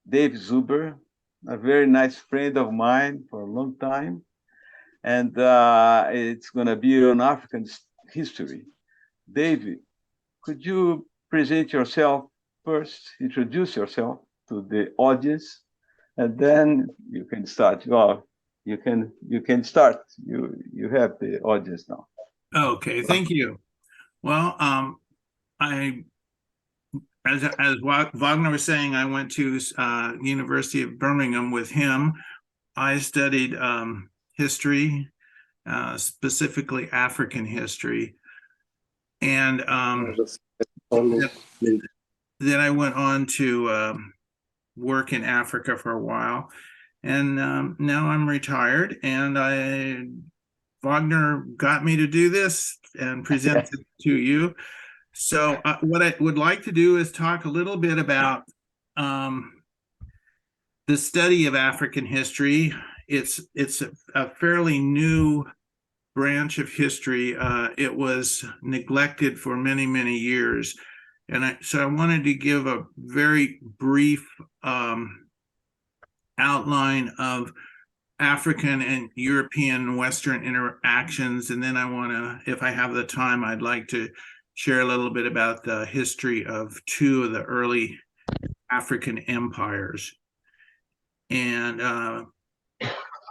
Dave Zuber, a very nice friend of mine for a long time. And it's going to be on African history. Dave, could you present yourself first, introduce yourself to the audience, and then you can start. Well, you can start. You have the audience now. Okay, thank you. Well, I as Wagner was saying, I went to University of Birmingham with him. I studied history, specifically African history, and then I went on to work in Africa for a while, and now I'm retired. And Wagner got me to do this and present it to you. So what I would like to do is talk a little bit about the study of African history. It's a fairly new branch of history. It was neglected for many, many years. And so I wanted to give a very brief outline of African and European Western interactions. And then I want to, if I have the time, I'd like to share a little bit about the history of two of the early African empires. And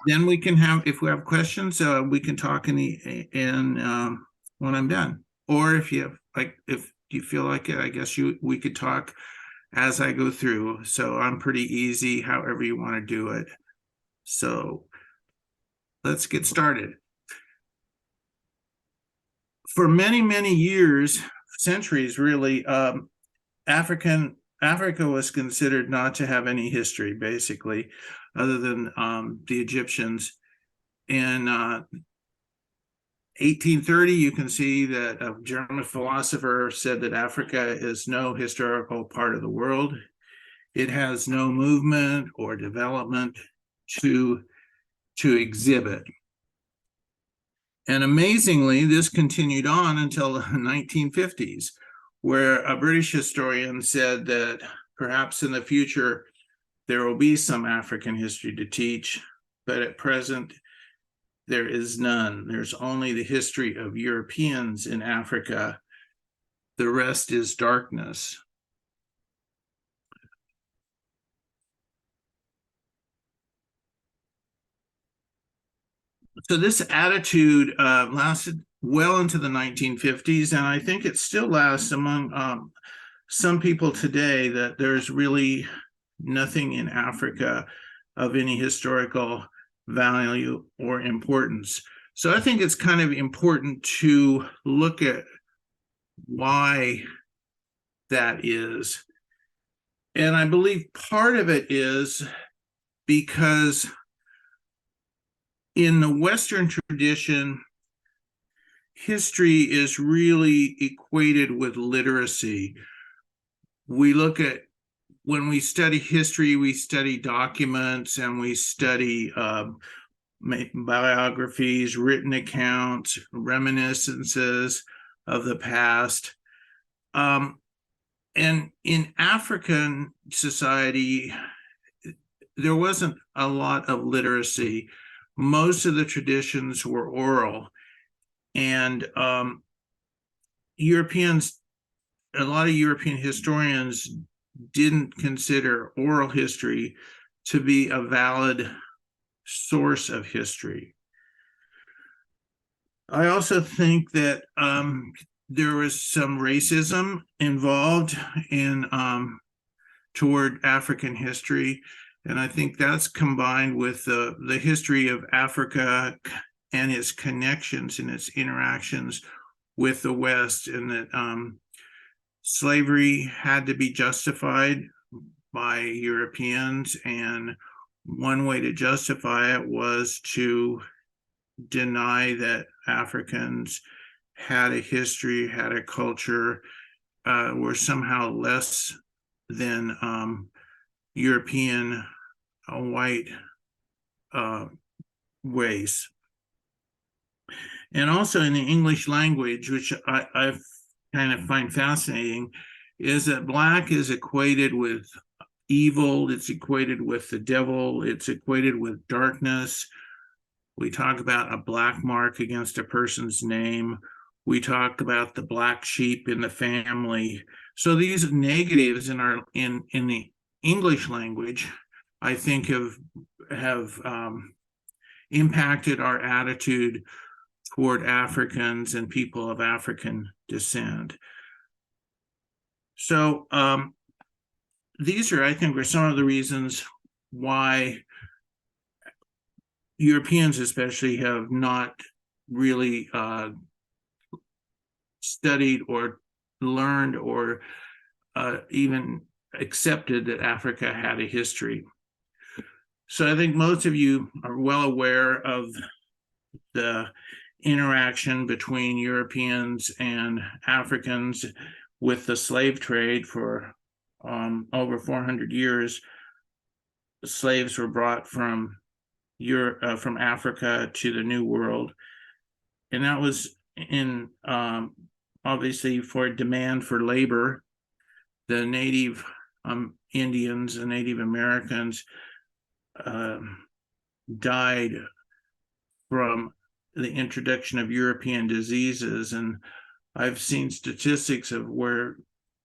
then we can have, if we have questions, we can talk in when I'm done. Or if you have, like, if you feel like it, I guess we could talk as I go through. So I'm pretty easy, however you want to do it. So let's get started. For many, many years, centuries really, Africa was considered not to have any history, basically, other than the Egyptians. In 1830, you can see that a German philosopher said that Africa is no historical part of the world. It has no movement or development to exhibit. And amazingly, this continued on until the 1950s, where a British historian said that perhaps in the future there will be some African history to teach, but at present there is none. There's only the history of Europeans in Africa. The rest is darkness. So this attitude lasted well into the 1950s, and I think it still lasts among some people today, that there's really nothing in Africa of any historical value or importance. So I think it's kind of important to look at why that is. And I believe part of it is because in the Western tradition, history is really equated with literacy. We look at, when we study history, we study documents and we study biographies, written accounts, reminiscences of the past. And in African society, there wasn't a lot of literacy. Most of the traditions were oral, and Europeans, a lot of European historians didn't consider oral history to be a valid source of history. I also think that there was some racism involved in toward African history. And I think that's combined with the history of Africa and its connections and its interactions with the West, and that slavery had to be justified by Europeans. And one way to justify it was to deny that Africans had a history, had a culture, were somehow less than European white race. And also in the English language, which I kind of find fascinating, is that Black is equated with evil, it's equated with the devil, it's equated with darkness. We talk about a black mark against a person's name. We talk about the black sheep in the family. So these negatives in the English language, I think, have impacted our attitude toward Africans and people of African descent. So these are, I think, were some of the reasons why Europeans especially have not really studied or learned or even accepted that Africa had a history. So I think most of you are well aware of the interaction between Europeans and Africans with the slave trade for over 400 years. Slaves were brought from from Africa to the New World, and that was in obviously for demand for labor. The native Indians and Native Americans died from the introduction of European diseases, and I've seen statistics of where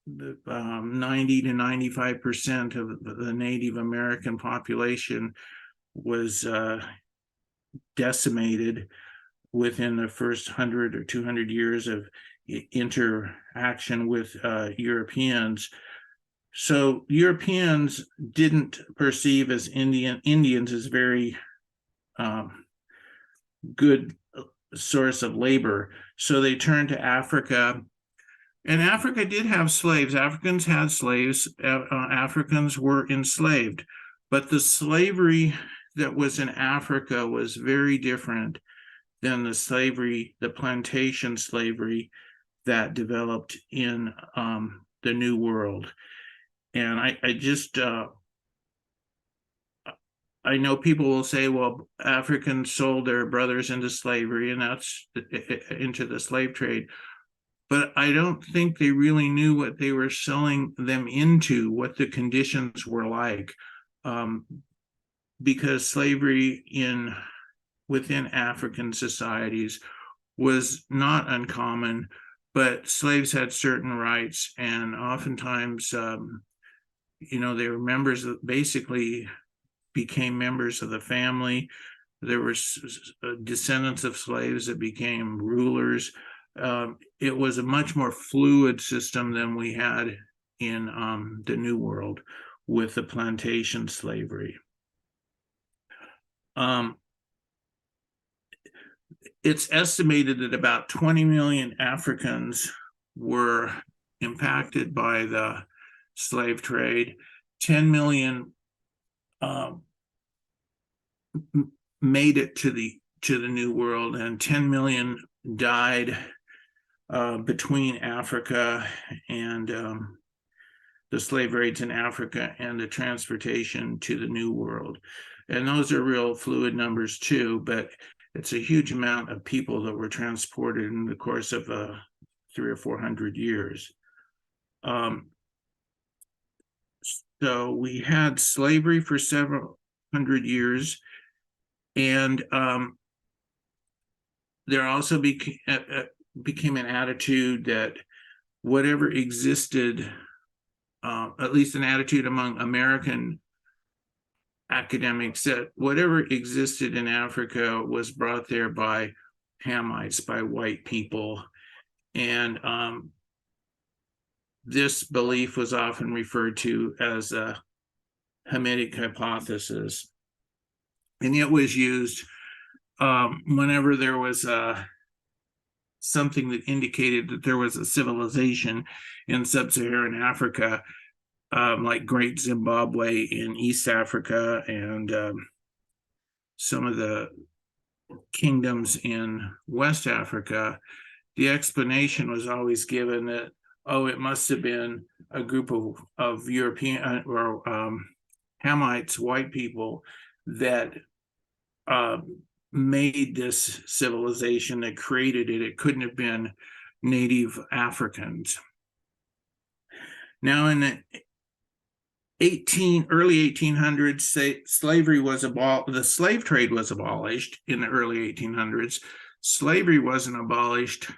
90 to 95% of the Native American population was decimated within the first 100 or 200 years of interaction with Europeans. So Europeans didn't perceive as Indians as very good source of labor. So they turned to Africa. And Africa did have slaves. Africans had slaves. Africans were enslaved. But the slavery that was in Africa was very different than the slavery, the plantation slavery that developed in the New World. And I just, I know people will say, well, Africans sold their brothers into slavery, and that's into the slave trade. But I don't think they really knew what they were selling them into, what the conditions were like, because slavery within African societies was not uncommon, but slaves had certain rights, and oftentimes, they were members of, basically became members of the family. There were descendants of slaves that became rulers. It was a much more fluid system than we had in the New World with the plantation slavery. It's estimated that about 20 million Africans were impacted by the slave trade. 10 million made it to the New World, and 10 million died between Africa and the slave raids in Africa and the transportation to the New World. And those are real fluid numbers too, but it's a huge amount of people that were transported in the course of 300 or 400 years. So we had slavery for several hundred years, and there also became an attitude that whatever existed, at least an attitude among American academics, that whatever existed in Africa was brought there by Hamites, by white people. And this belief was often referred to as a Hamitic hypothesis. And it was used whenever there was something that indicated that there was a civilization in sub-Saharan Africa, like Great Zimbabwe in East Africa, and some of the kingdoms in West Africa. The explanation was always given that, oh, it must have been a group of European or Hamites, white people, that made this civilization, that created it. It couldn't have been native Africans. Now, in early 1800s, the slave trade was abolished in the early 1800s. Slavery wasn't abolished,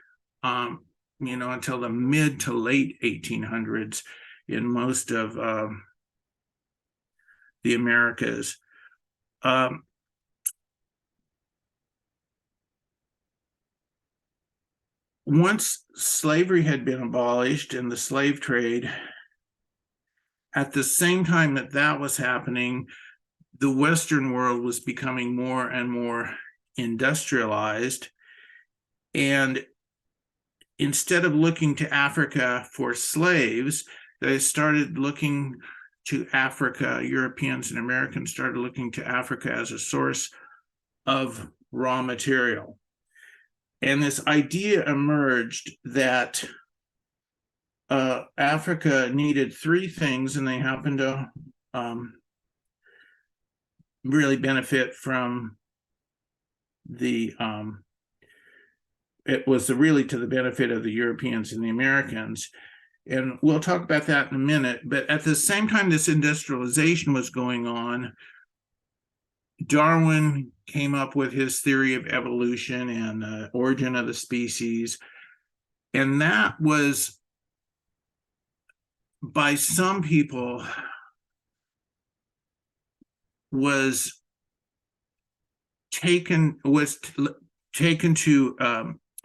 until the mid to late 1800s in most of the Americas. Once slavery had been abolished in the slave trade, at the same time that was happening, the Western world was becoming more and more industrialized. And instead of looking to Africa for slaves, they started looking to Africa. Europeans and Americans started looking to Africa as a source of raw material. And this idea emerged that Africa needed three things, and they happened to really benefit from it was really to the benefit of the Europeans and the Americans. And we'll talk about that in a minute. But at the same time this industrialization was going on, Darwin came up with his theory of evolution and the origin of the species. And that was, by some people, was taken to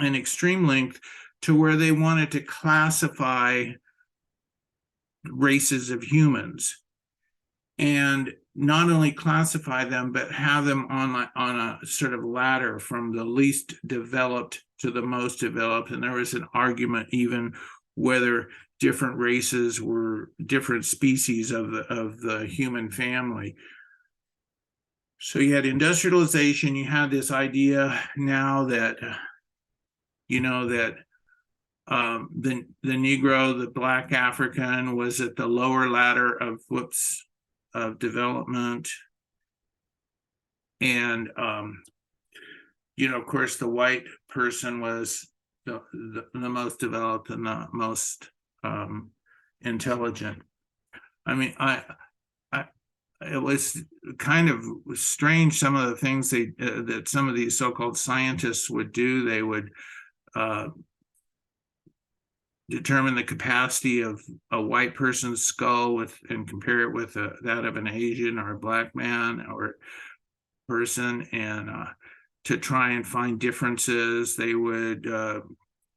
an extreme length to where they wanted to classify races of humans, and not only classify them, but have them on a sort of ladder from the least developed to the most developed. And there was an argument even whether different races were different species of the human family. So you had industrialization, you had this idea now that, the Negro, the Black African, was at the lower ladder of development. And, of course, the white person was the most developed and the most intelligent. I mean, it was kind of strange, some of the things that some of these so-called scientists would do. They would determine the capacity of a white person's skull and compare it with that of an Asian or a Black man or person, and to try and find differences. They would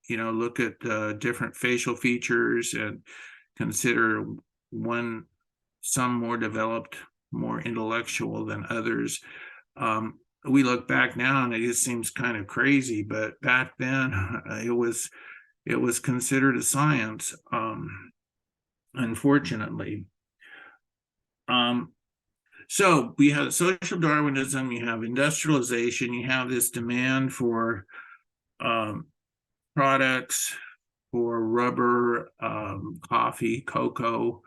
look at different facial features and consider some more developed, more intellectual than others. We look back now and it just seems kind of crazy, but back then it was considered a science, unfortunately. So we have social Darwinism, you have industrialization, you have this demand for products, for rubber, coffee, cocoa,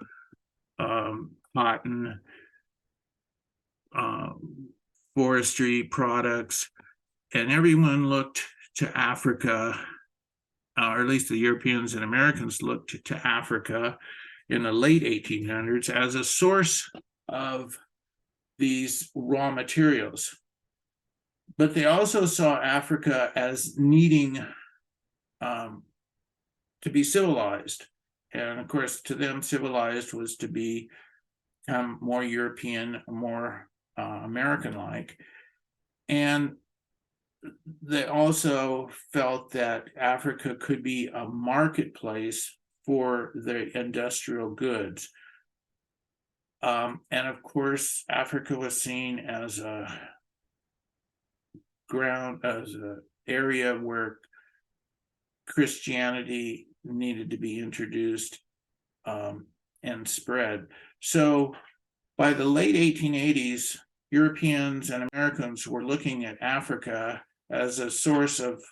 cotton, forestry products, and everyone looked to Africa, or at least the Europeans and Americans looked to Africa in the late 1800s as a source of these raw materials. But they also saw Africa as needing to be civilized. And of course, to them, civilized was to become more European, more American-like. And they also felt that Africa could be a marketplace for the industrial goods. And of course, Africa was seen as an area where Christianity needed to be introduced and spread. So by the late 1880s, Europeans and Americans were looking at Africa as a source of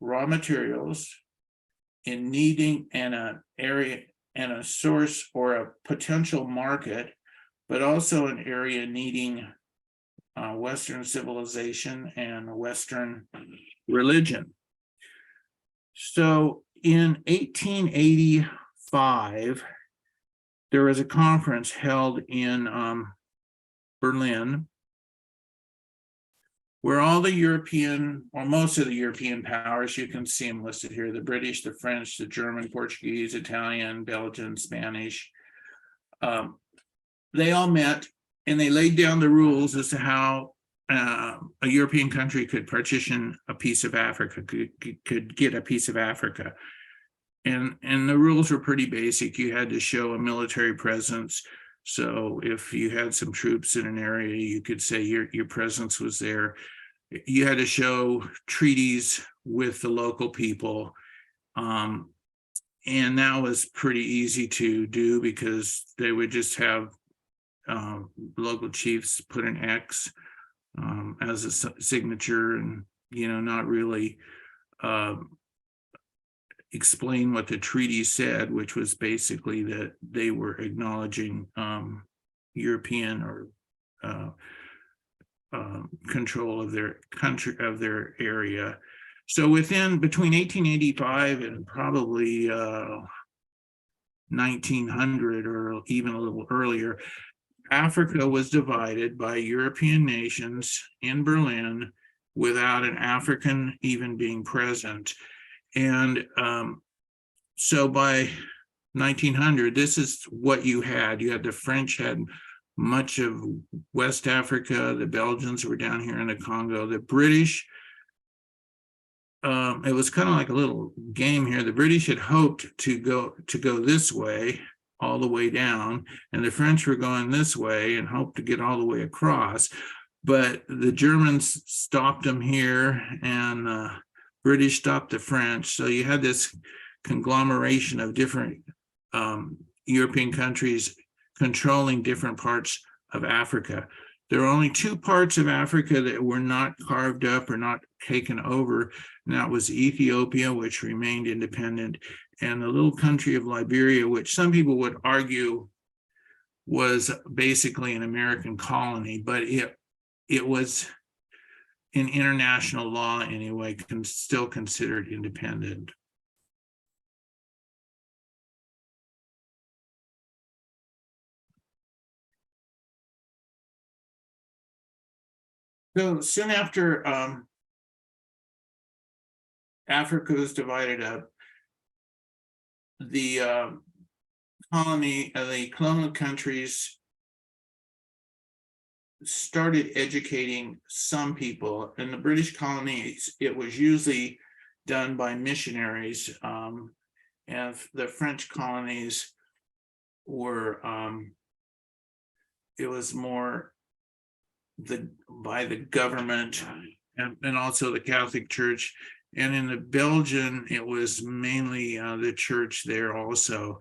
raw materials in needing an area and a source or a potential market, but also an area needing Western civilization and Western religion. So in 1885, there was a conference held in Berlin, where all the European, or most of the European powers, you can see them listed here, the British, the French, the German, Portuguese, Italian, Belgian, Spanish, they all met and they laid down the rules as to how a European country could partition a piece of Africa, could get a piece of Africa. And the rules were pretty basic. You had to show a military presence. So if you had some troops in an area, you could say your presence was there. You had to show treaties with the local people. And that was pretty easy to do because they would just have local chiefs put an X as a signature, and not really explain what the treaty said, which was basically that they were acknowledging European or control of their country, of their area. So between 1885 and probably 1900, or even a little earlier, Africa was divided by European nations in Berlin without an African even being present. And so by 1900, this is what you had. You had the French had much of West Africa. The Belgians were down here in the Congo. The British, it was kind of like a little game here. The British had hoped to go this way, all the way down, and the French were going this way and hoped to get all the way across. But the Germans stopped them here, and British stopped the French. So you had this conglomeration of different European countries controlling different parts of Africa. There are only two parts of Africa that were not carved up or not taken over, and that was Ethiopia, which remained independent, and the little country of Liberia, which some people would argue was basically an American colony, but it was in international law anyway, still considered independent. So soon after Africa was divided up, the colonial countries started educating some people. In the British colonies, it was usually done by missionaries, and the French colonies were it was more by the government and also the Catholic Church. And in the Belgian, it was mainly the church there also.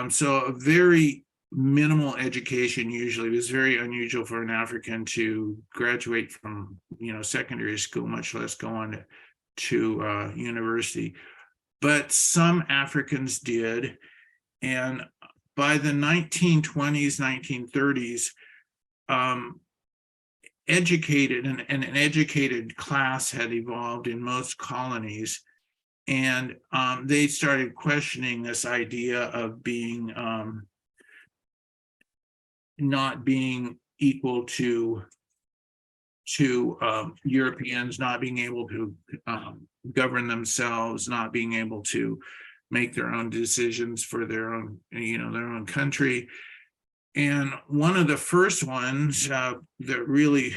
So a very minimal education. Usually it was very unusual for an African to graduate from secondary school, much less go on to university. But some Africans did, and by the 1920s, 1930s, an educated class had evolved in most colonies, and they started questioning this idea of being not being equal to Europeans, not being able to govern themselves, not being able to make their own decisions for their own, their own country. And one of the first ones that really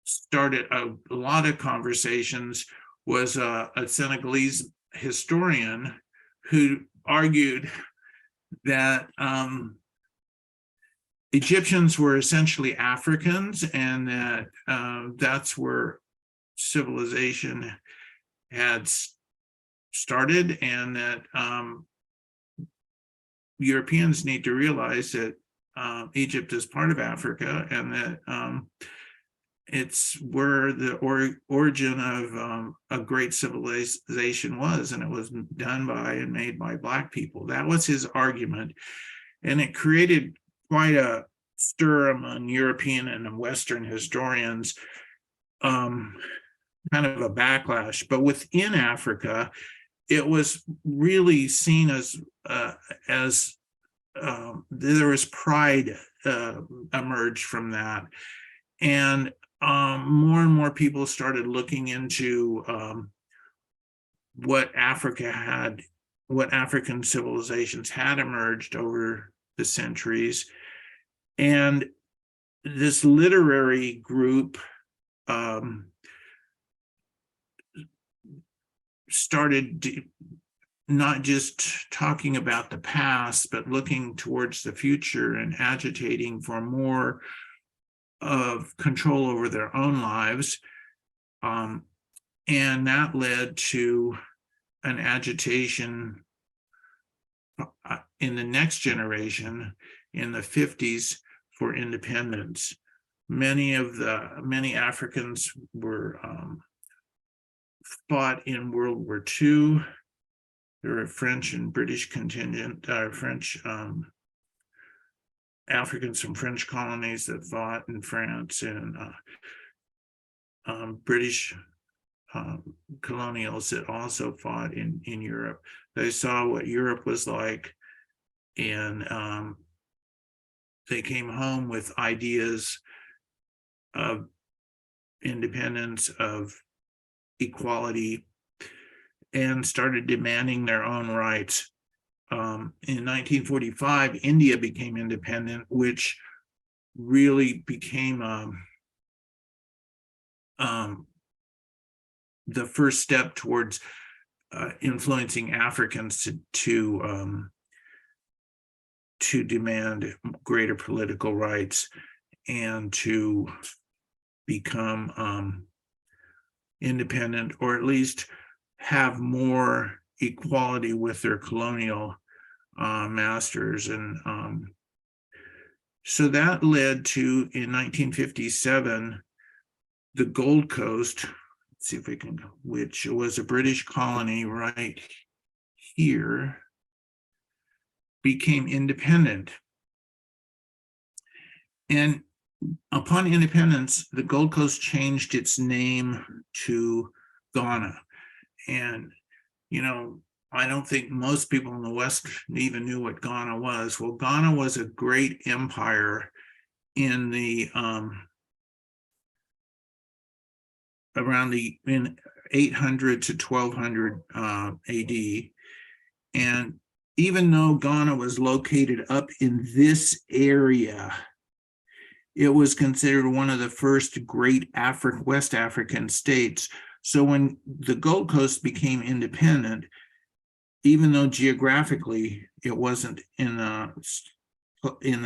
started a lot of conversations was a Senegalese historian who argued that Egyptians were essentially Africans, and that that's where civilization had started, and that Europeans need to realize that Egypt is part of Africa, and that it's where the origin of a great civilization was, and it was done by and made by Black people. That was his argument, and it created quite a stir among European and Western historians, kind of a backlash. But within Africa, it was really seen as there was pride emerged from that, and more and more people started looking into what African civilizations had emerged over the centuries. And this literary group started not just talking about the past, but looking towards the future and agitating for more of control over their own lives. And that led to an agitation in the next generation, in the 50s, for independence. Many Africans were fought in World War II. There were French and British contingent, Africans from French colonies that fought in France, and British colonials that also fought in Europe. They saw what Europe was like, and they came home with ideas of independence, of equality, and started demanding their own rights. In 1945, India became independent, which really became the first step towards influencing Africans to demand greater political rights and to become independent, or at least have more equality with their colonial masters. And so that led to, in 1957, the Gold Coast, let's see if we can go, which was a British colony right here, became independent. And upon independence, the Gold Coast changed its name to Ghana. And, you know, I don't think most people in the West even knew what Ghana was. Well, Ghana was a great empire in the in 800 to 1200 AD. And even though Ghana was located up in this area, it was considered one of the first great West African states. So when the Gold Coast became independent, even though geographically it wasn't in the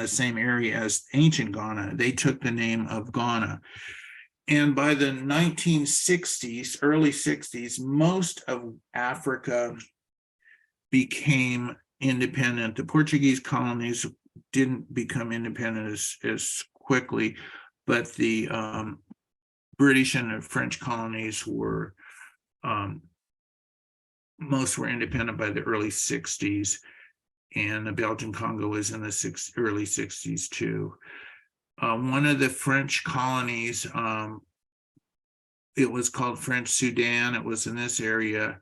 same area as ancient Ghana, they took the name of Ghana. And by the 1960s, early 60s, most of Africa became independent. The Portuguese colonies didn't become independent as quickly, but the British and the French colonies were, most were independent by the early 60s, and the Belgian Congo was in the early 60s too. One of the French colonies, it was called French Sudan, it was in this area,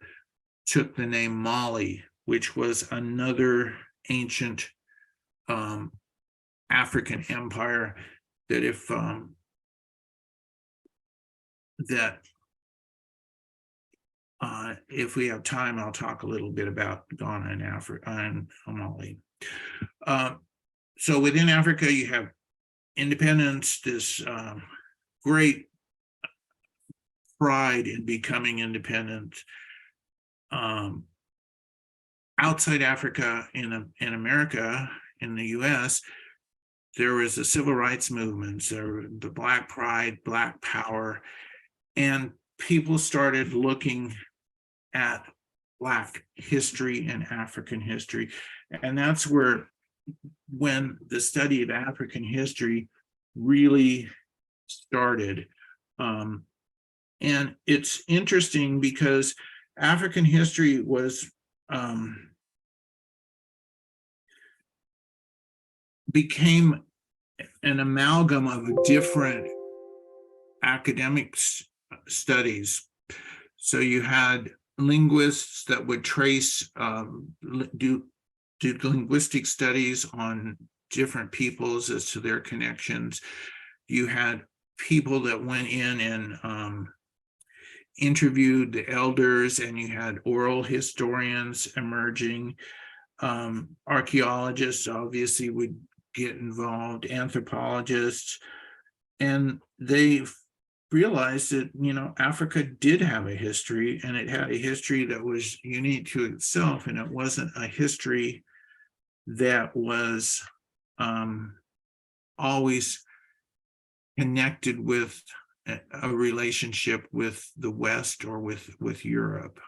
took the name Mali, which was another ancient African empire that if we have time, I'll talk a little bit about Ghana and Africa and Mali. So within Africa, you have independence, this great pride in becoming independent. Outside Africa, in America, in the US, there was a civil rights movement, so the Black Pride, Black Power, and people started looking at Black history and African history. And that's when the study of African history really started. And it's interesting because African history was became an amalgam of different academic studies. So you had linguists that would trace, do linguistic studies on different peoples as to their connections. You had people that went in and interviewed the elders, and you had oral historians emerging. Archaeologists obviously would get involved, anthropologists, and they realized that, you know, Africa did have a history, and it had a history that was unique to itself, and it wasn't a history that was always connected with a relationship with the West or with Europe.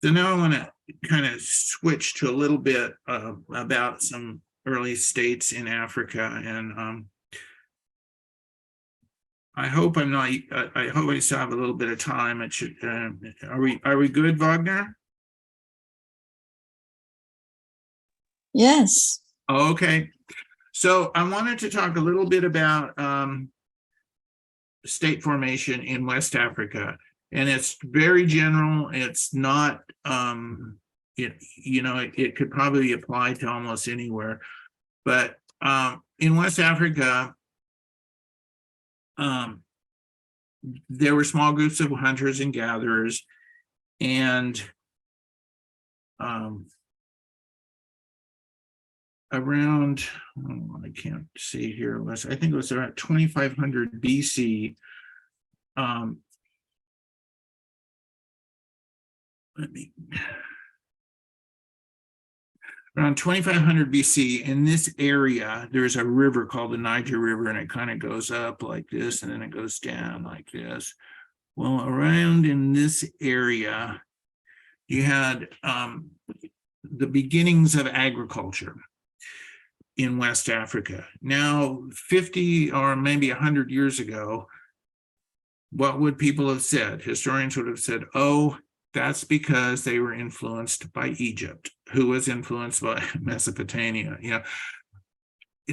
So now I want to kind of switch to a little bit about some early states in Africa, and I hope I'm not. I hope I still have a little bit of time. It should. Are we good, Wagner? Yes. Okay. So I wanted to talk a little bit about state formation in West Africa, and it's very general. It's not. It could probably apply to almost anywhere, but in West Africa, there were small groups of hunters and gatherers, and around, I can't see here, I think it was around 2500 BC. Around 2500 BC, in this area, there's a river called the Niger River, and it kind of goes up like this, and then it goes down like this. Well, around in this area, you had the beginnings of agriculture in West Africa. Now, 50 or maybe 100 years ago, what would people have said? Historians would have said, oh, that's because they were influenced by Egypt, who was influenced by Mesopotamia. You know,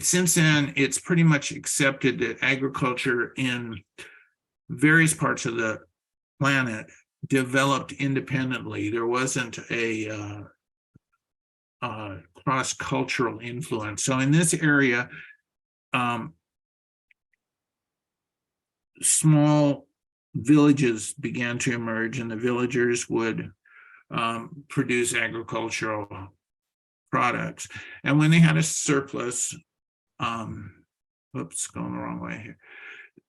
since then, it's pretty much accepted that agriculture in various parts of the planet developed independently. There wasn't a cross-cultural influence. So in this area, small villages began to emerge, and the villagers would produce agricultural products. And when they had a surplus, whoops, going the wrong way here.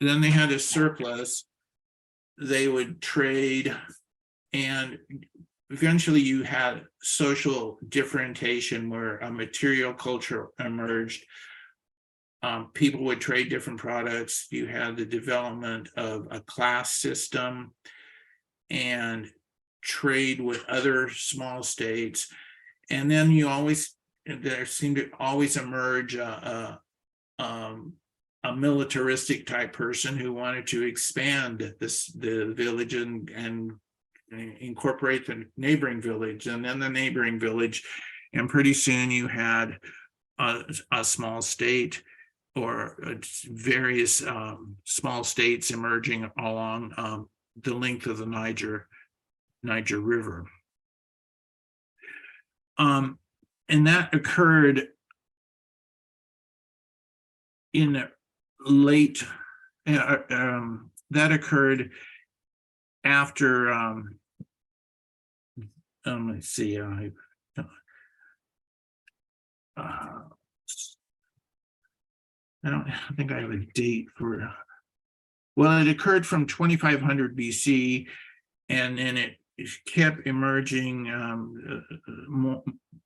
Then they had a surplus, they would trade, and eventually you had social differentiation where a material culture emerged. People would trade different products. You had the development of a class system and trade with other small states. And then there seemed to always emerge a militaristic type person who wanted to expand the village and incorporate the neighboring village, and then the neighboring village, and pretty soon you had a small state or various small states emerging along the length of the Niger River. And that occurred in the late, that occurred after, let's see, I don't think I have a date for, well, it occurred from 2500 BC, and then it kept emerging.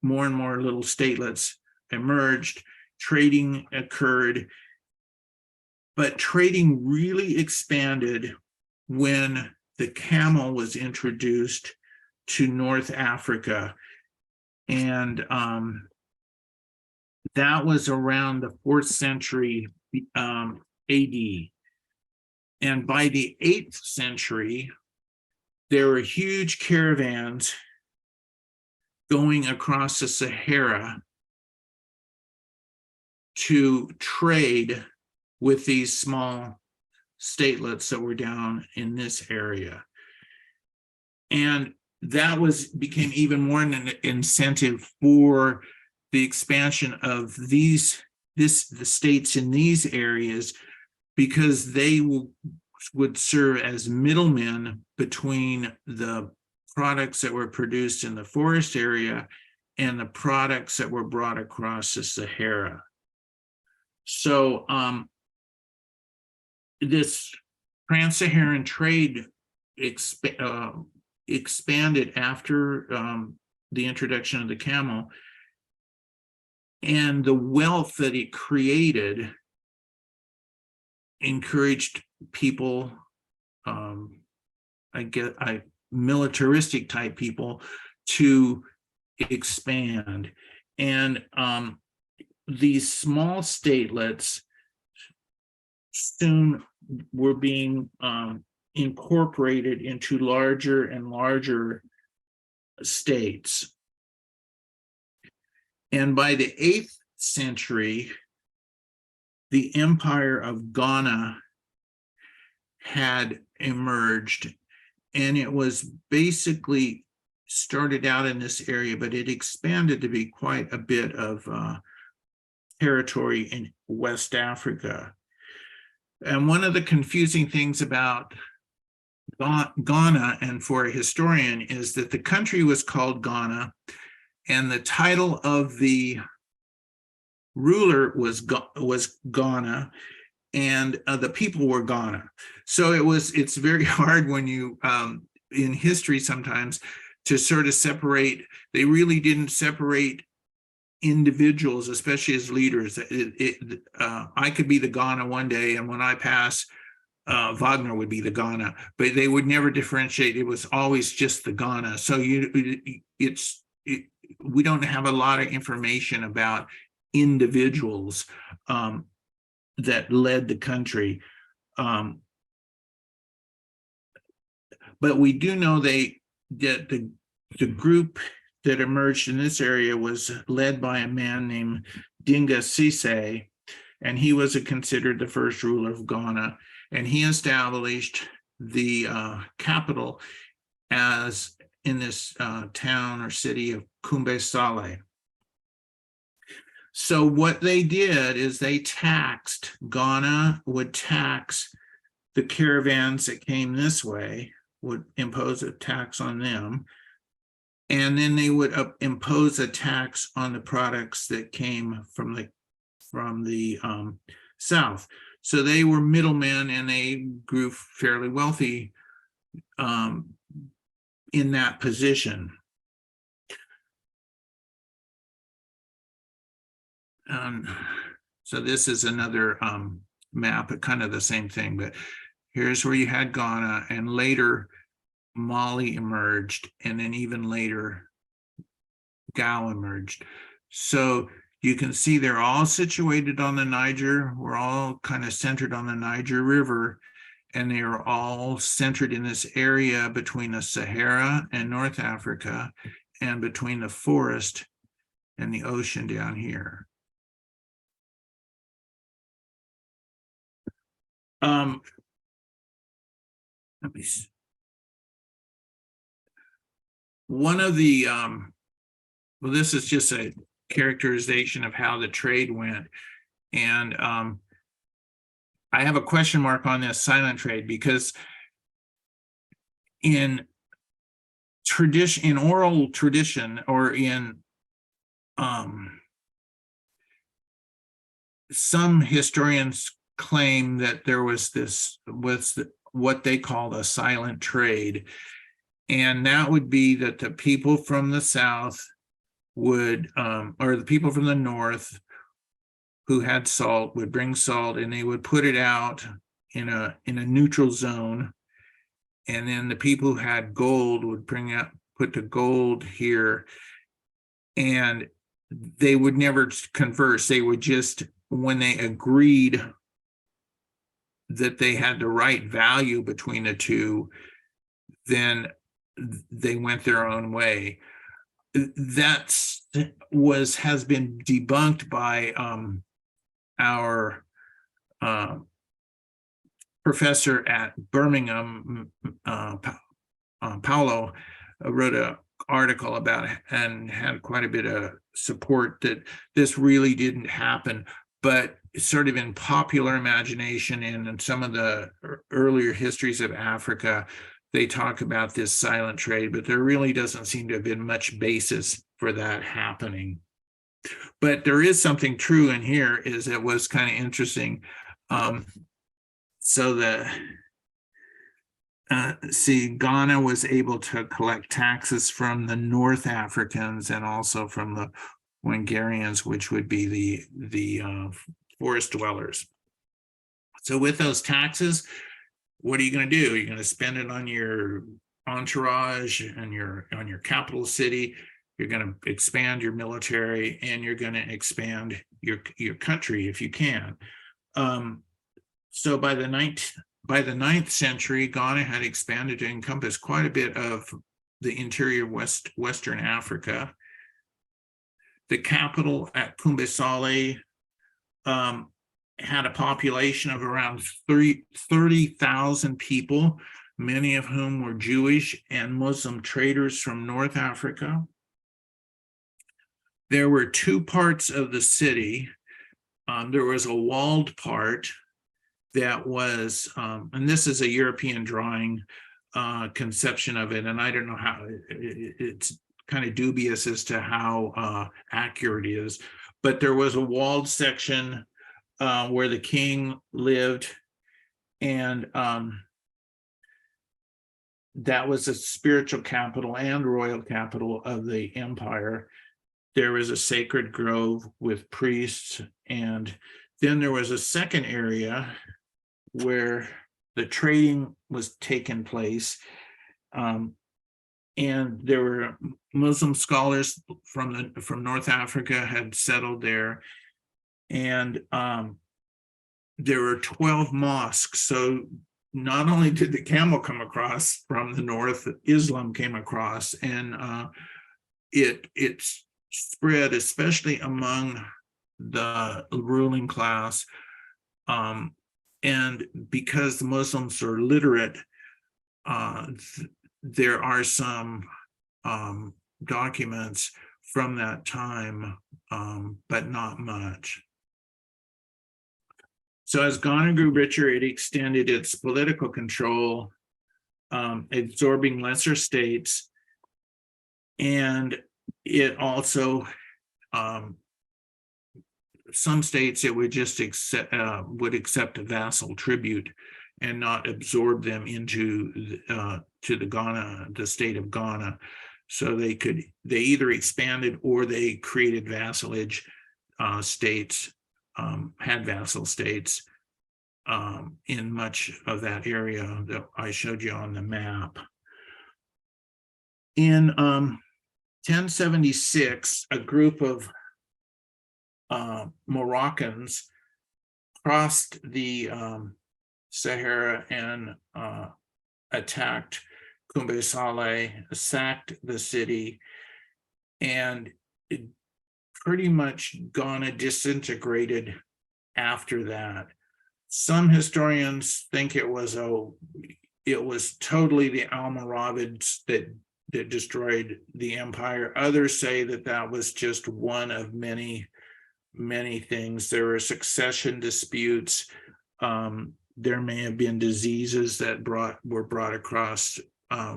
More and more little statelets emerged. Trading occurred, but trading really expanded when the camel was introduced to North Africa, and that was around the 4th century AD. And by the 8th century, there were huge caravans going across the Sahara to trade with these small statelets that were down in this area. And that became even more an incentive for the expansion of the states in these areas, because they would serve as middlemen between the products that were produced in the forest area and the products that were brought across the Sahara. So this trans-Saharan trade expanded after the introduction of the camel, and the wealth that it created encouraged people, militaristic type people, to expand. And these small statelets soon were being incorporated into larger and larger states. And by the 8th century, the empire of Ghana had emerged, and it was basically started out in this area, but it expanded to be quite a bit of territory in West Africa. And one of the confusing things about Ghana, and for a historian, is that the country was called Ghana, and the title of the ruler was Ghana, and the people were Ghana. So it's very hard when you in history sometimes to sort of separate. They really didn't separate individuals, especially as leaders. I could be the Ghana one day, and when I pass, Wagner would be the Ghana, but they would never differentiate. It was always just the Ghana. So we don't have a lot of information about individuals that led the country. But we do know that the group that emerged in this area was led by a man named Dinga Cisse, and he was considered the first ruler of Ghana, and he established the capital as in this town or city of Kumbe Sale. So what they did is Ghana would tax the caravans that came this way, would impose a tax on them, and then they would impose a tax on the products that came from the south. So they were middlemen, and they grew fairly wealthy in that position. So this is another map, kind of the same thing, but here's where you had Ghana, and later Mali emerged, and then even later Gao emerged. So you can see they're all situated on the Niger. We're all kind of centered on the Niger River, and they are all centered in this area between the Sahara and North Africa, and between the forest and the ocean down here. Let me see. One of the well, this is just a characterization of how the trade went, and I have a question mark on this silent trade, because in oral tradition, or in some historians claim that there was what they called a silent trade, and that would be that the people from the south would, or the people from the north who had salt would bring salt, and they would put it out in a neutral zone, and then the people who had gold would put the gold here, and they would never converse. They would just, when they agreed that they had the right value between the two, then they went their own way. That has been debunked by our professor at Birmingham, Paulo, wrote an article about it and had quite a bit of support that this really didn't happen. But sort of in popular imagination and in some of the earlier histories of Africa, they talk about this silent trade, but there really doesn't seem to have been much basis for that happening. But there is something true in here, is it was kind of interesting. So Ghana was able to collect taxes from the North Africans and also from the Wangarians, which would be the forest dwellers. So with those taxes, what are you going to do? You're going to spend it on your entourage and on your capital city. You're going to expand your military, and you're going to expand your country if you can. So by the 9th century, Ghana had expanded to encompass quite a bit of the interior Western Africa. The capital at Kumbesale had a population of around 30,000 people, many of whom were Jewish and Muslim traders from North Africa. There were two parts of the city. There was a walled part that was, and this is a European drawing conception of it, and I don't know how, it's kind of dubious as to how accurate it is, but there was a walled section where the king lived, and that was a spiritual capital and royal capital of the empire. There was a sacred grove with priests, and then there was a second area where the trading was taking place, and there were Muslim scholars from North Africa had settled there, and there were 12 mosques. So not only did the camel come across from the north, Islam came across, and it spread, especially among the ruling class. And because the Muslims are literate, there are some documents from that time, but not much. So as Ghana grew richer, it extended its political control, absorbing lesser states, and it also, some states it would just accept a vassal tribute and not absorb them into the state of Ghana. So they either expanded or they created vassalage states, had vassal states in much of that area that I showed you on the map. In 1076, a group of Moroccans crossed the Sahara and attacked Kumbesale, sacked the city, and pretty much Ghana disintegrated after that. Some historians think it was totally the Almoravids that destroyed the empire. Others say that was just one of many things. There were succession disputes. There may have been diseases that were brought across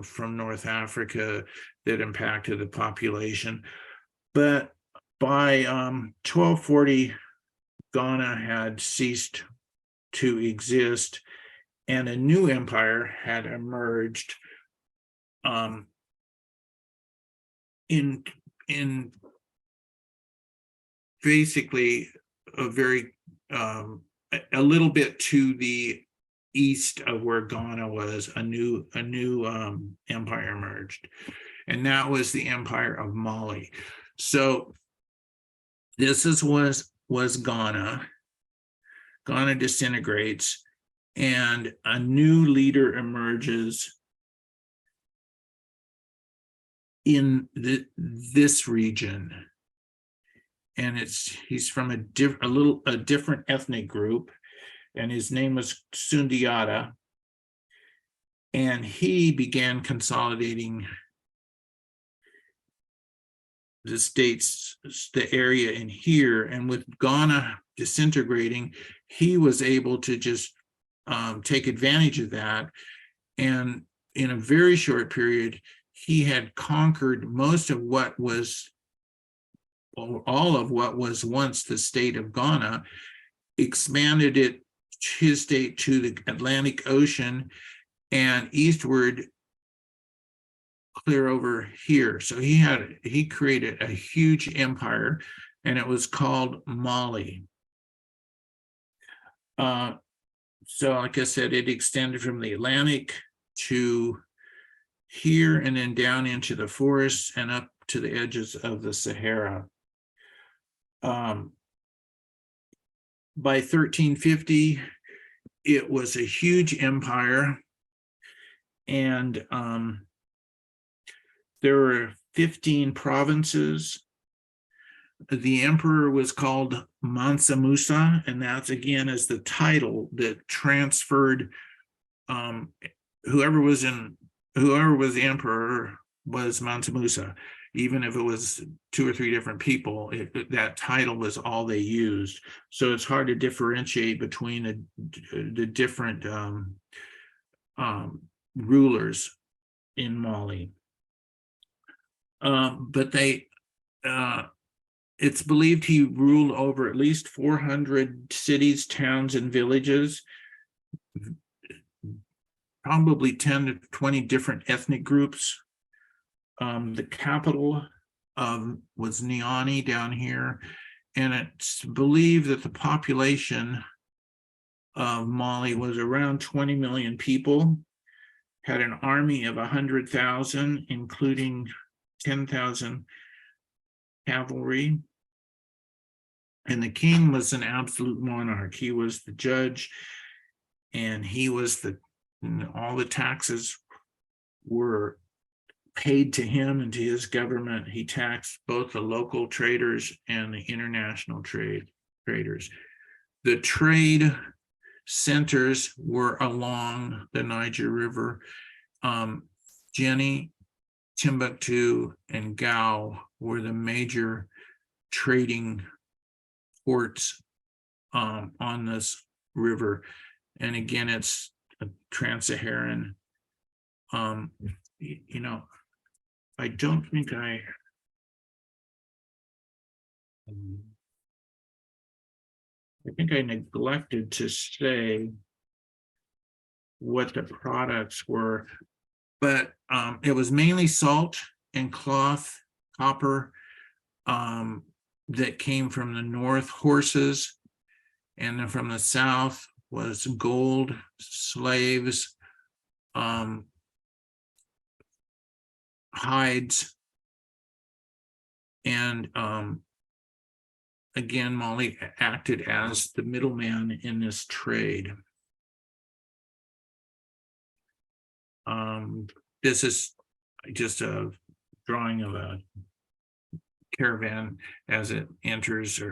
from North Africa that impacted the population. But by 1240, Ghana had ceased to exist, and a new empire had emerged in basically a little bit to the east of where Ghana was. A new empire emerged, and that was the Empire of Mali. So this was Ghana. Ghana disintegrates, and a new leader emerges in this region. and he's from a different ethnic group, and his name was Sundiata, and he began consolidating the states, the area in here, and with Ghana disintegrating, he was able to just take advantage of that, and in a very short period, he had conquered most of what was, all of what was once the state of Ghana, expanded his state to the Atlantic Ocean and eastward clear over here. So he created a huge empire, and it was called Mali. So like I said, it extended from the Atlantic to here, and then down into the forests and up to the edges of the Sahara. By 1350, it was a huge empire, and there were 15 provinces. The emperor was called Mansa Musa, and that's again is the title that transferred. Whoever was the emperor was Mansa Musa, even if it was 2 or 3 different people. That title was all they used. So it's hard to differentiate between the different rulers in Mali. But it's believed he ruled over at least 400 cities, towns, and villages, probably 10 to 20 different ethnic groups. The capital was Niani down here, and it's believed that the population of Mali was around 20 million people, had an army of 100,000, including 10,000 cavalry, and the king was an absolute monarch. He was the judge, and he was all the taxes were paid to him and to his government. He taxed both the local traders and the international traders. The trade centers were along the Niger River. Jenny, Timbuktu, and Gao were the major trading ports on this river. And again, it's a trans-Saharan. I don't think I neglected to say what the products were, but it was mainly salt and cloth, copper, that came from the north, horses, and then from the south was gold, slaves, hides, and again, Mali acted as the middleman in this trade. This is just a drawing of a caravan as it enters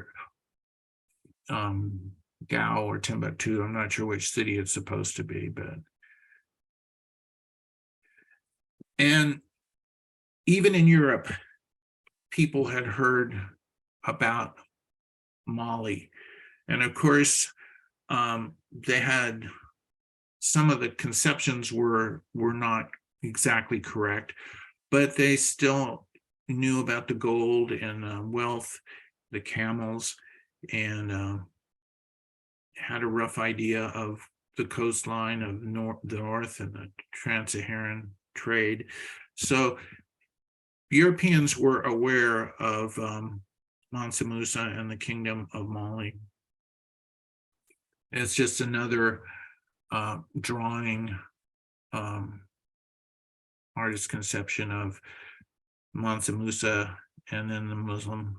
Gao or Timbuktu. I'm not sure which city it's supposed to be, but and even in Europe, people had heard about Mali, and of course, they had some of the conceptions were not exactly correct, but they still knew about the gold and wealth, the camels, and had a rough idea of the coastline of the north and the trans-Saharan trade. So Europeans were aware of Mansa Musa and the Kingdom of Mali. It's just another drawing, artist's conception of Mansa Musa and then the Muslim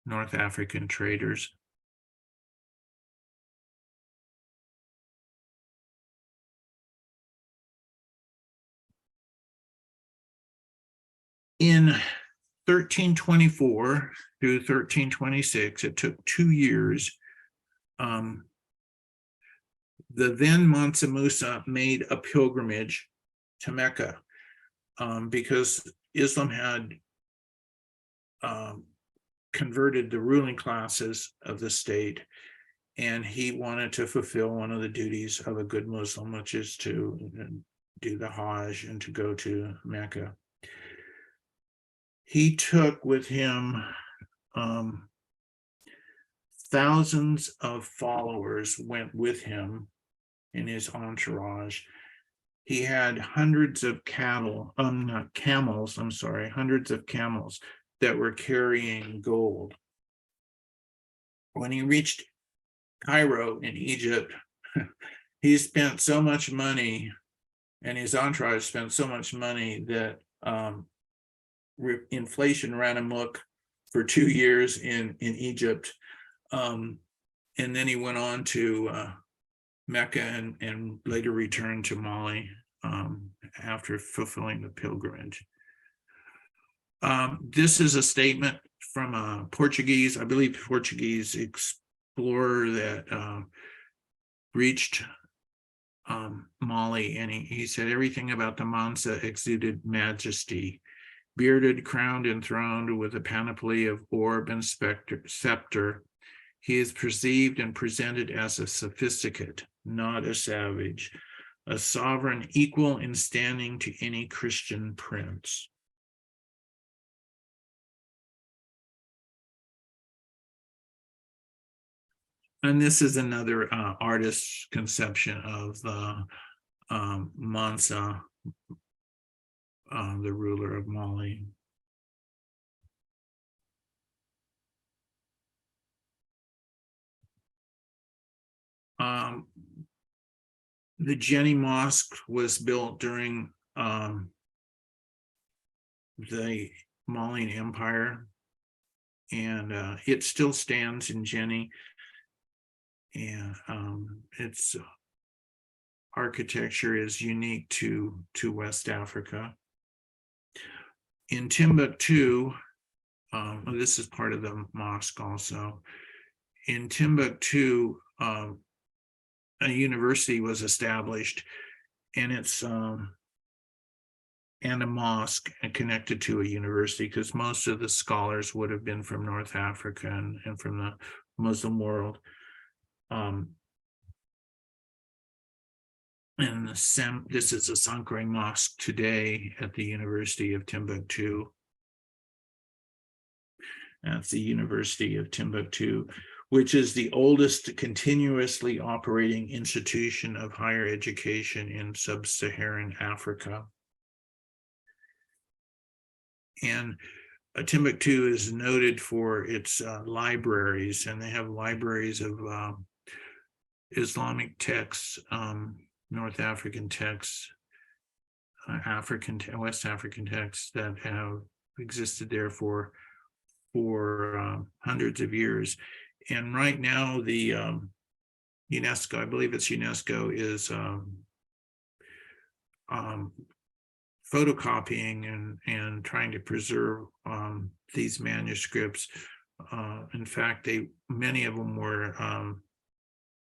North African traders. In 1324 through 1326, it took 2 years. The then Mansa Musa made a pilgrimage to Mecca because Islam had converted the ruling classes of the state, and he wanted to fulfill one of the duties of a good Muslim, which is to do the Hajj and to go to Mecca. He took with him thousands of followers went with him in his entourage. He had hundreds of camels, hundreds of camels that were carrying gold. When he reached Cairo in Egypt, he spent so much money, and his entourage spent so much money that inflation ran amok for 2 years in Egypt. And then he went on to Mecca and later returned to Mali after fulfilling the pilgrimage. This is a statement from a Portuguese explorer that reached Mali, and he said everything about the Mansa exuded majesty. Bearded, crowned, enthroned with a panoply of orb and scepter, he is perceived and presented as a sophisticate, not a savage, a sovereign equal in standing to any Christian prince. And this is another artist's conception of the Mansa, the ruler of Mali. The Jenny Mosque was built during the Malian Empire, and it still stands in Jenny, and its architecture is unique to West Africa. In Timbuktu, this is part of the mosque also. In Timbuktu, a university was established, and it's and a mosque connected to a university, because most of the scholars would have been from North Africa and from the Muslim world. And this is a Sankore Mosque today at the University of Timbuktu. That's the University of Timbuktu, which is the oldest continuously operating institution of higher education in sub-Saharan Africa. And Timbuktu is noted for its libraries, and they have libraries of Islamic texts, North African texts, West African texts that have existed there for hundreds of years. And right now, the UNESCO, I believe it's UNESCO, is photocopying and trying to preserve these manuscripts. In fact, many of them were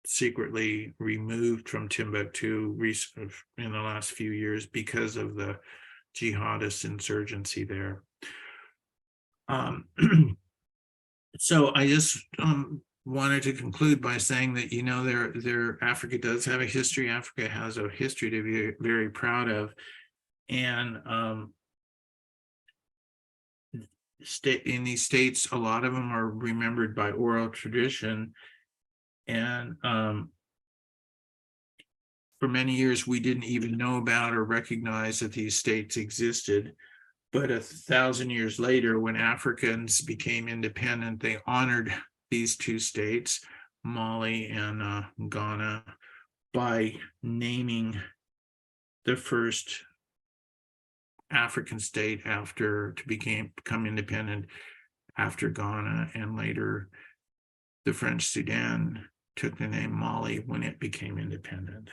secretly removed from Timbuktu in the last few years because of the jihadist insurgency there. So I just wanted to conclude by saying that, you know, Africa does have a history. Africa has a history to be very proud of. And in these states, a lot of them are remembered by oral tradition. And for many years, we didn't even know about or recognize that these states existed. But 1,000 years later, when Africans became independent, they honored these two states, Mali and Ghana, by naming the first African state to become independent after Ghana, and later the French Sudan took the name Mali when it became independent.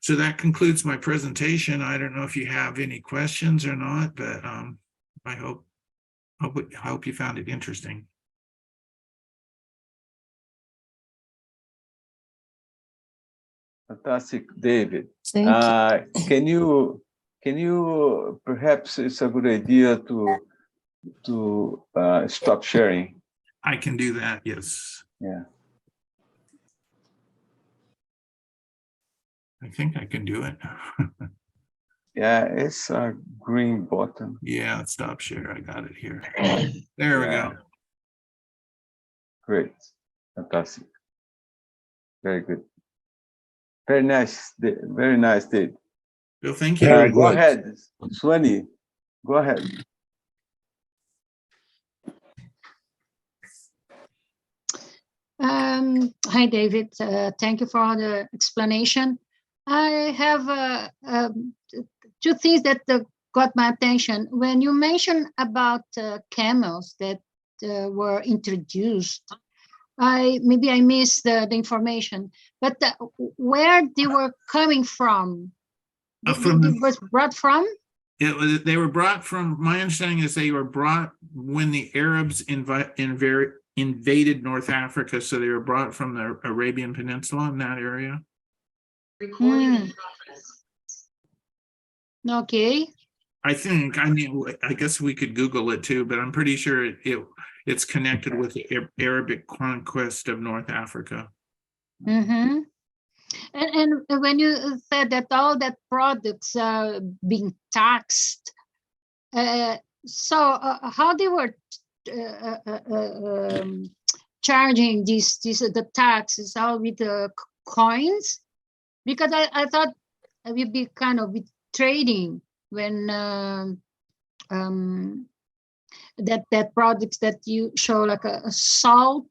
So that concludes my presentation. I don't know if you have any questions or not, but I hope I hope you found it interesting. Fantastic, David. Thank you. Can you perhaps it's a good idea to stop sharing? I can do that, yes. Yeah. I think I can do it. Yeah, it's a green button. Yeah, stop share. I got it here. There we Yeah. go. Great. Fantastic. Very good. Very nice. Very nice, Dave. Well, thank you. Very Go good. ahead, Swani. Go ahead. Hi, David. Thank you for the explanation. I have two things that got my attention. When you mentioned about camels that were introduced, maybe I missed the information, but where they were coming from? It was brought from? They were brought from, my understanding is they were brought when the Arabs invaded North Africa. So they were brought from the Arabian Peninsula in that area. Okay. I think, I mean, I guess we could Google it too, but I'm pretty sure it's connected with the Arabic conquest of North Africa. Mm-hmm. And when you said that all that products are being taxed, so how they were charging the taxes, all with the coins? Because I thought it would be kind of with trading when that products that you show like a salt.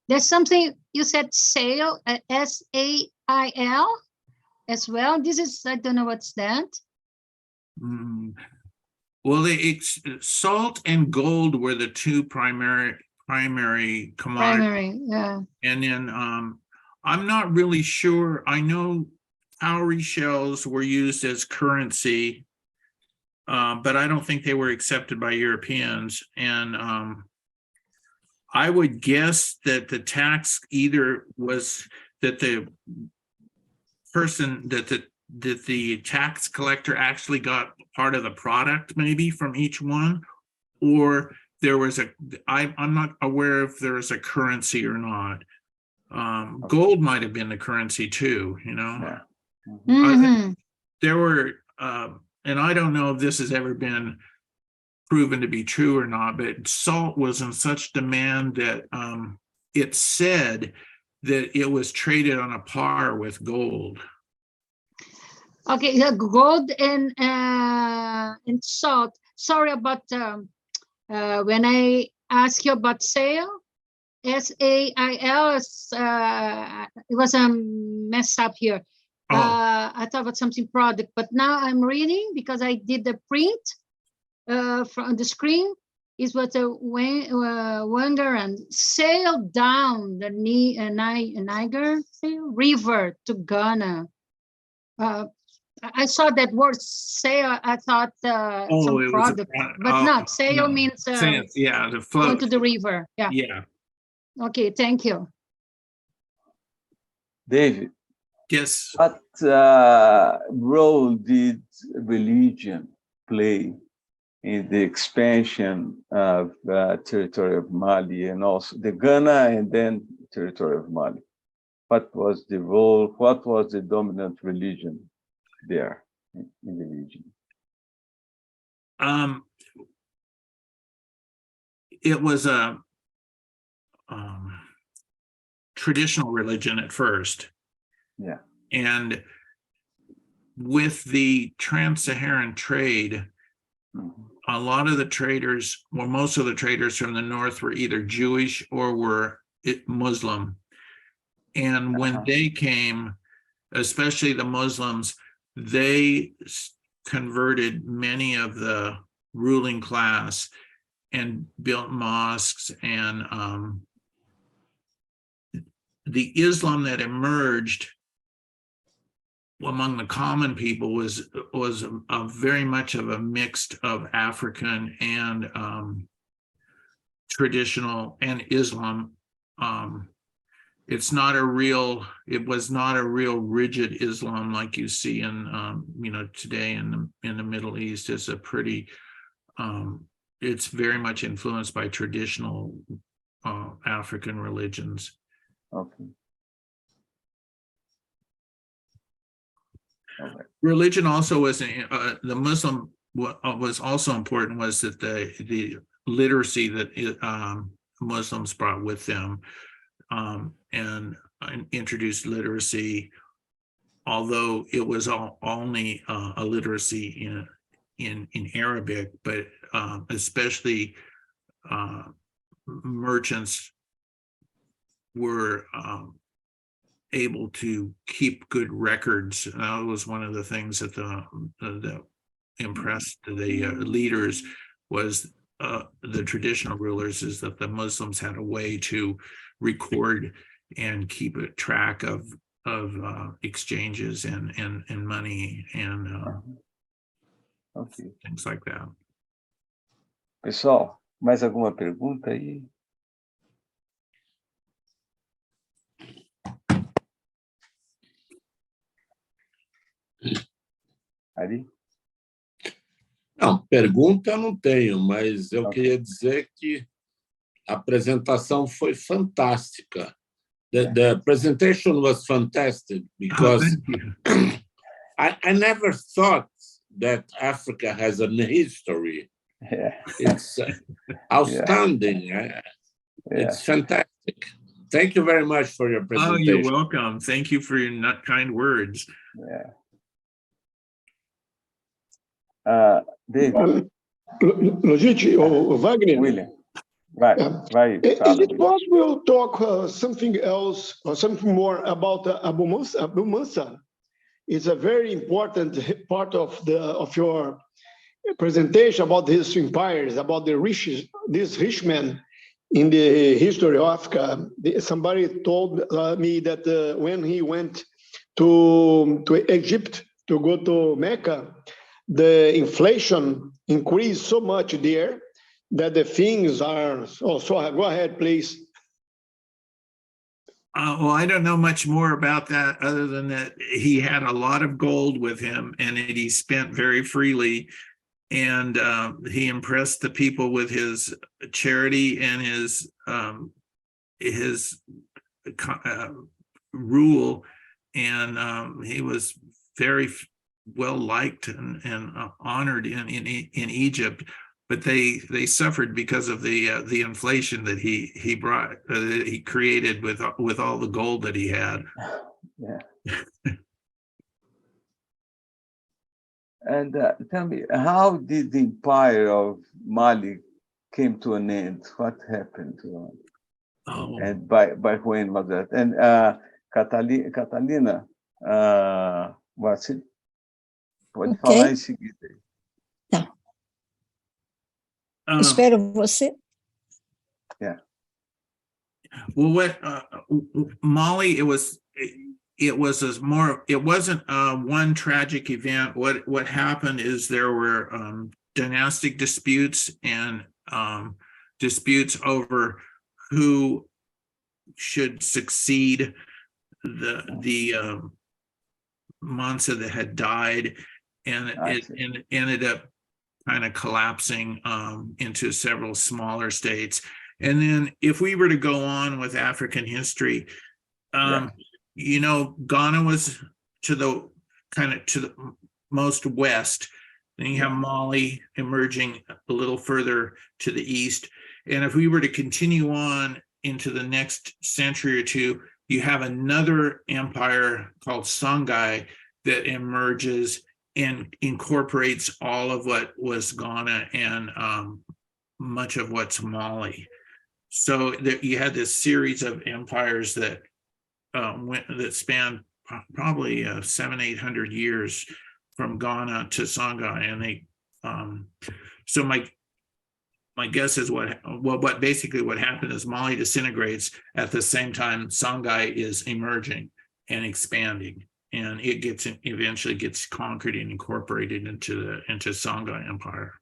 There's something you said sail, S-A-I-L as well. This is, I don't know what's that. Well, salt and gold were the two primary commodities. Primary, yeah. And then I'm not really sure. I know cowrie shells were used as currency, but I don't think they were accepted by Europeans. And I would guess that the tax either was that the person that the tax collector actually got part of the product maybe from each one, or there was I'm not aware if there was a currency or not. Gold might have been the currency too, you know. Mm-hmm. There were and I don't know if this has ever been proven to be true or not, but salt was in such demand that it said that it was traded on a par with gold. Okay, yeah, gold and salt. Sorry about when I ask you about sale, S-A-I-L. It was a mess up here. I thought about something product, but now I'm reading because I did the print from the screen. Is what a Wenger and sailed down the Niger River to Ghana. I saw that word sail. I thought some product, but not sail means yeah, to float going to the river. Yeah. Yeah. Okay. Thank you, David. Yes. What role did religion play in the expansion of territory of Mali and also the Ghana and then territory of Mali? What was the role? What was the dominant religion there in the region? It was a traditional religion at first. Yeah. And with the trans-Saharan trade, a lot of the traders, well, most of the traders from the north were either Jewish or were Muslim. And when they came, especially the Muslims, they converted many of the ruling class and built mosques, and the Islam that emerged among the common people was a very much of a mix of African and traditional and Islam. It was not a real rigid Islam like you see in today in the Middle East. It's a pretty it's very much influenced by traditional African religions. Okay. Okay. Religion also was the Muslim was also important, was that the literacy that Muslims brought with them, and introduced literacy, although it was only a literacy in Arabic, but especially merchants were able to keep good records. That was one of the things that that impressed the leaders, was the traditional rulers, is that the Muslims had a way to record and keep a track of exchanges and money and Okay. things like that. Pessoal, mais alguma pergunta aí? Ari? Não, pergunta eu não tenho, mas eu Ok. queria dizer que a apresentação foi fantástica. The presentation was fantastic because Thank you. I never thought that Africa has a history. Yeah. It's outstanding. Yeah. It's fantastic. Thank you very much for your Oh, presentation. you're welcome. Thank you for your kind words. Yeah. David, Logite, o Wagner, William, vai, is fala, it William. possible to talk something else or something more about Abu Mansa? It's a very important part of your presentation about these empires, about these rich men in the history of Africa. Somebody told me that when he went to Egypt to go to Mecca, the inflation increased so much there that the things are. Oh, so go ahead, please. Well, I don't know much more about that other than that he had a lot of gold with him and he spent very freely, and he impressed the people with his charity and his rule, and he was very well liked and honored in Egypt. But they suffered because of the inflation that he brought, that he created with all the gold that he had. Yeah. And tell me, how did the empire of Mali came to an end? What happened to them? Oh. And by when was that? And Catalina, você pode falar em seguida. Tá. Espero você. Yeah. Well, what Mali, it wasn't one tragic event. What happened is there were dynastic disputes and disputes over who should succeed the Mansa that had died, and it ended up kind of collapsing into several smaller states. And then if we were to go on with African history, Ghana was to the most west. Then you have Mali emerging a little further to the east. And if we were to continue on into the next century or two, you have another empire called Songhai that emerges and incorporates all of what was Ghana and much of what's Mali. So you had this series of empires that spanned probably 700-800 years from Ghana to Songhai, and they. So my guess is what basically what happened is Mali disintegrates at the same time Songhai is emerging and expanding. and it eventually gets conquered and incorporated into Sangha Empire.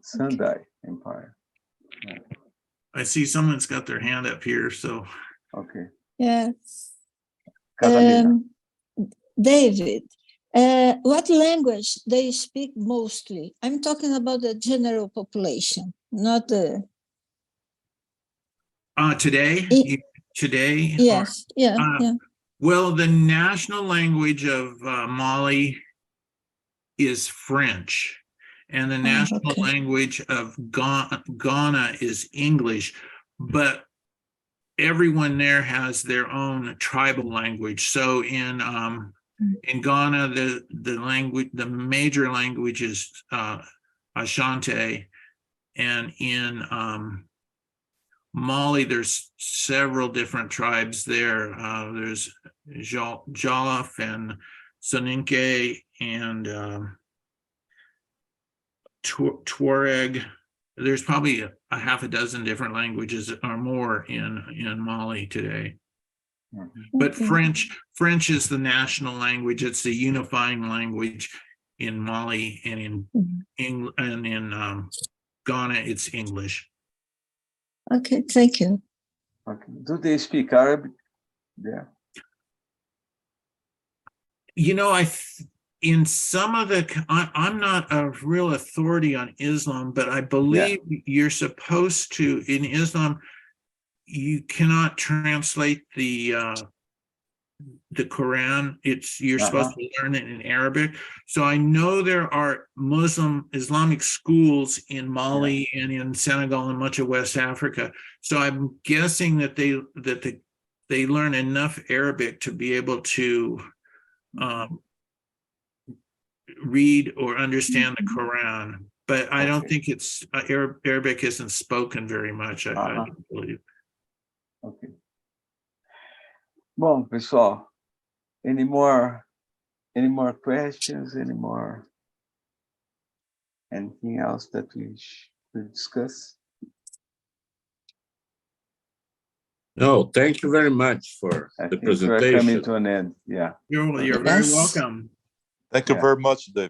Sendai Empire. I see someone's got their hand up here, so Okay. Yes. Carolina. David, what language they speak mostly? I'm talking about the general population, not the. today, today. Yes. Yeah. Yeah. Well, the national language of Mali is French, and the national okay. language of Ghana is English, but everyone there has their own tribal language. So in Ghana, the major language is Ashanti, and in Mali, there's several different tribes there. There's Jollof and Soninke and Tuareg. There's probably a half a dozen different languages or more in Mali today. But French is the national language. It's the unifying language in Mali, and in Ghana, it's English. Okay, thank you. Okay. Do they speak Arabic there? You know, in some of I'm not a real authority on Islam, but I believe you're supposed to, in Islam, you cannot translate the Quran. You're supposed to learn it in Arabic. So I know there are Islamic schools in Mali and in Senegal and much of West Africa. So I'm guessing that they learn enough Arabic to be able to read or understand the Quran. But I don't think it's Arabic isn't spoken very much, I don't believe. Okay. Bom, pessoal, any more questions? Anything else that we should discuss? No, thank you very much for I the think we're presentation. coming to an end. Yeah. You're very welcome. Thank you very much, Dave.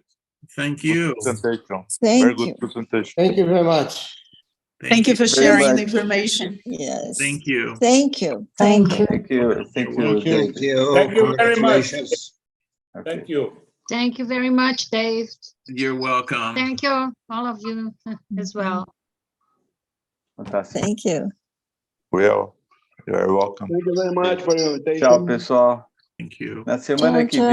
Thank you. Good presentation. Thank Very you. good presentation. Thank you very much. Thank you for very sharing much. the information. Yes. Thank you. Thank you. Thank you. Thank you. Thank you, David. Thank you very much. Congratulations. Okay. Thank you. Thank you very much, Dave. You're welcome. Thank you, all of you as well. Fantástico. Thank you. Well, you are welcome. Thank you very much for your invitation. Tchau, pessoal. Thank you. Na semana que tchau.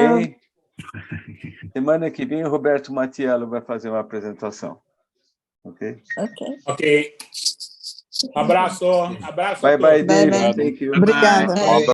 vem, o Roberto Matiello vai fazer uma apresentação. Ok? Okay. Ok. Abraço. Abraço. Bye, a todos. David. Bye. Thank you. Obrigada. Bye.